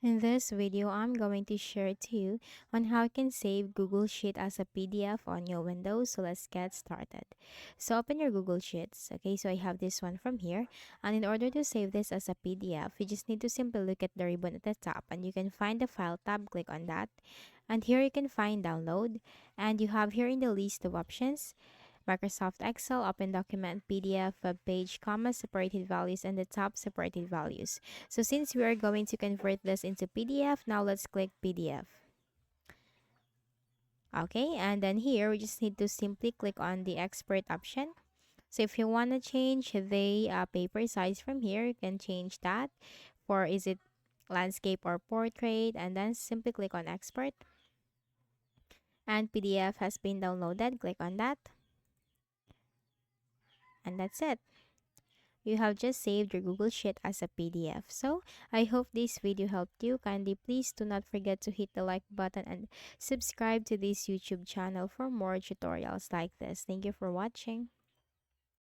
In this video, I'm going to share to you on how you can save Google Sheet as a PDF on your Windows. So let's get started. So open your Google Sheets. Okay, so I have this one from here. And in order to save this as a PDF, you just need to simply look at the ribbon at the top and you can find the File tab, click on that. And here you can find Download. And you have here in the list of options, Microsoft Excel, Open Document, PDF, Web Page, comma, separated values, and the top separated values. So since we are going to convert this into PDF, now let's click PDF. Okay, and then here we just need to simply click on the export option. So if you want to change the paper size from here, you can change that for is it landscape or portrait, and then simply click on export. And PDF has been downloaded, click on that, and that's it. You have just saved your Google Sheet as a PDF. So, I hope this video helped you. Kindly please do not forget to hit the like button and subscribe to this YouTube channel for more tutorials like this. Thank you for watching.